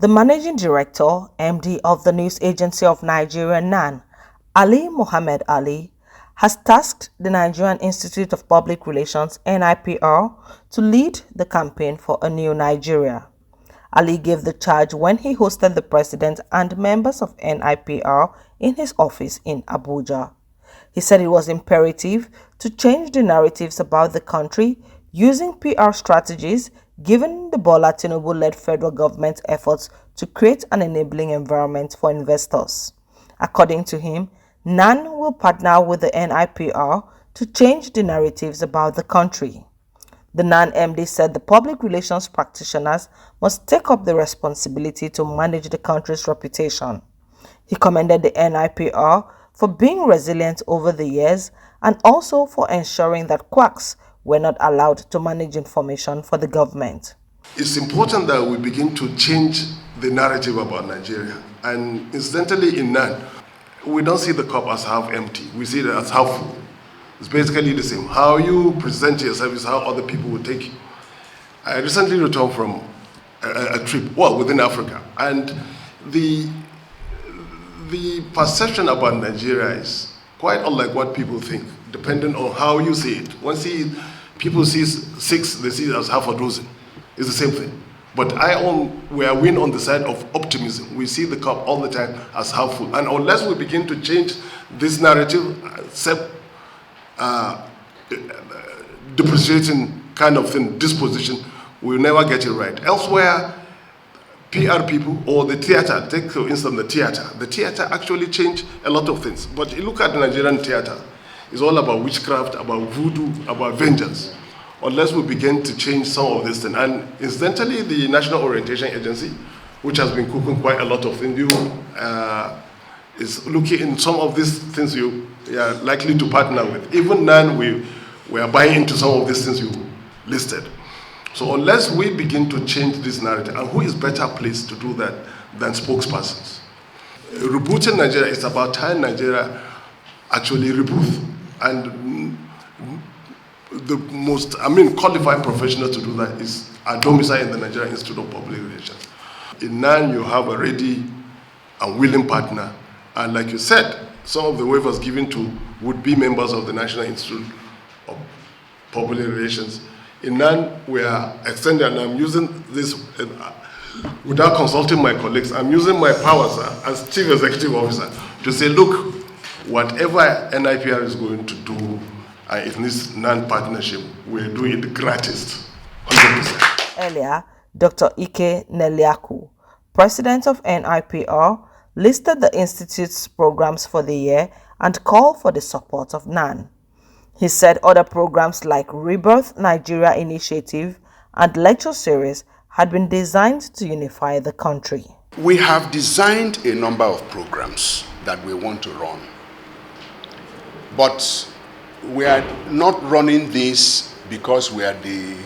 The Managing Director, MD of the news agency of Nigerian NAN, Ali Mohammed Ali, has tasked the Nigerian Institute of Public Relations (NIPR) to lead the campaign for a new Nigeria. Ali gave the charge when he hosted the president and members of NIPR in his office in Abuja. He said it was imperative to change the narratives about the country using PR strategies given the Bola Tinubu-led federal government's efforts to create an enabling environment for investors. According to him, NAN will partner with the NIPR to change the narratives about the country. The NAN MD said the public relations practitioners must take up the responsibility to manage the country's reputation. He commended the NIPR for being resilient over the years and also for ensuring that quacks were not allowed to manage information for the government. It's important that we begin to change the narrative about Nigeria. And incidentally in NAN, we don't see the cup as half empty, we see it as half full. It's basically the same. How you present yourself is how other people will take you. I recently returned from a trip, within Africa, and the perception about Nigeria is quite unlike what people think, depending on how you see it. People see 6, they see it as half a dozen. It's the same thing. But we are on the side of optimism. We see the cup all the time as half full. And unless we begin to change this narrative, depreciating kind of thing, disposition, we'll never get it right. Elsewhere, PR people or the theater, take for instance the theater actually changed a lot of things. But you look at the Nigerian theater, it's all about witchcraft, about voodoo, about vengeance. Unless we begin to change some of this thing. And incidentally, the National Orientation Agency, which has been cooking quite a lot of things, is looking in some of these things you are likely to partner with. Even now, we are buying into some of these things you listed. So unless we begin to change this narrative, and who is better placed to do that than spokespersons? Rebooting Nigeria is about time Nigeria actually reboot. And the most, qualified professional to do that is a domicile in the Nigerian Institute of Public Relations. In NAN, you have a ready and willing partner. And like you said, some of the waivers given to would-be members of the National Institute of Public Relations. In NAN, we are extending, and I'm using this without consulting my colleagues. I'm using my powers as Chief Executive Officer to say, look, whatever NIPR is going to do in this NAN partnership, we're doing it gratis, 100%. Earlier, Dr. Ike Neliaku, president of NIPR, listed the Institute's programs for the year and called for the support of NAN. He said other programs like Rebirth Nigeria Initiative and lecture series had been designed to unify the country. We have designed a number of programs that we want to run, but we are not running this because we are the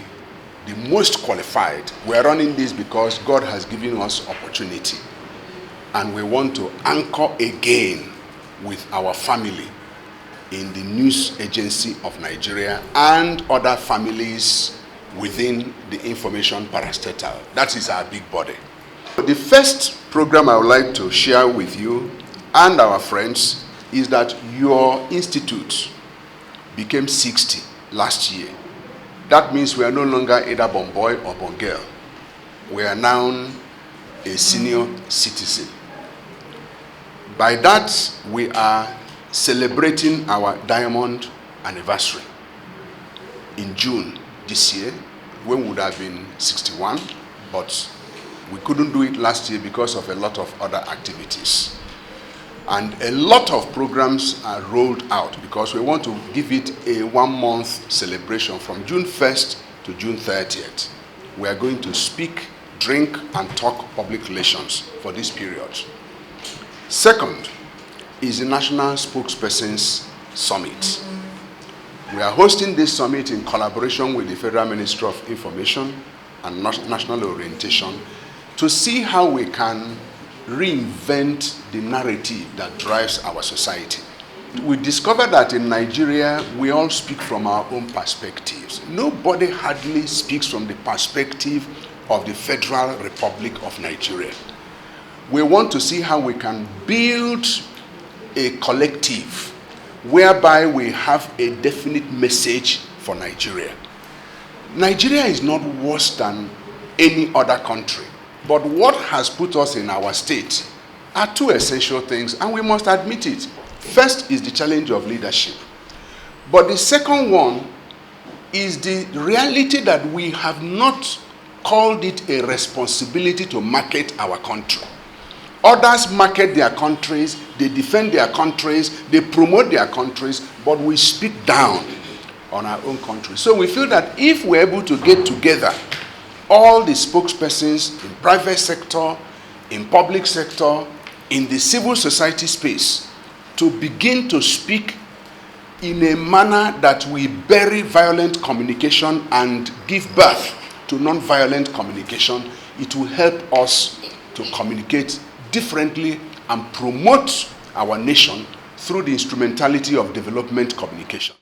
most qualified. We are running this because God has given us opportunity, and we want to anchor again with our family in the news agency of Nigeria and other families within the information parastatal. That is our big body. The first program I would like to share with you and our friends is that your institute became 60 last year. That means we are no longer either born boy or born girl. We are now a senior citizen. By that, we are celebrating our diamond anniversary in June this year, when we would have been 61, but we couldn't do it last year because of a lot of other activities. And a lot of programs are rolled out because we want to give it a 1-month celebration from June 1st to June 30th. We are going to speak, drink, and talk public relations for this period. Second is the National Spokespersons Summit. We are hosting this summit in collaboration with the Federal Ministry of Information and National Orientation to see how we can reinvent the narrative that drives our society. We discovered that in Nigeria, we all speak from our own perspectives. Nobody hardly speaks from the perspective of the Federal Republic of Nigeria. We want to see how we can build a collective whereby we have a definite message for Nigeria. Nigeria is not worse than any other country, but what has put us in our state are two essential things, and we must admit it. First is the challenge of leadership, but the second one is the reality that we have not called it a responsibility to market our country. Others market their countries, they defend their countries, they promote their countries, but we speak down on our own country. So we feel that if we're able to get together all the spokespersons in private sector, in public sector, in the civil society space, to begin to speak in a manner that we bury violent communication and give birth to non-violent communication, it will help us to communicate differently and promote our nation through the instrumentality of development communication.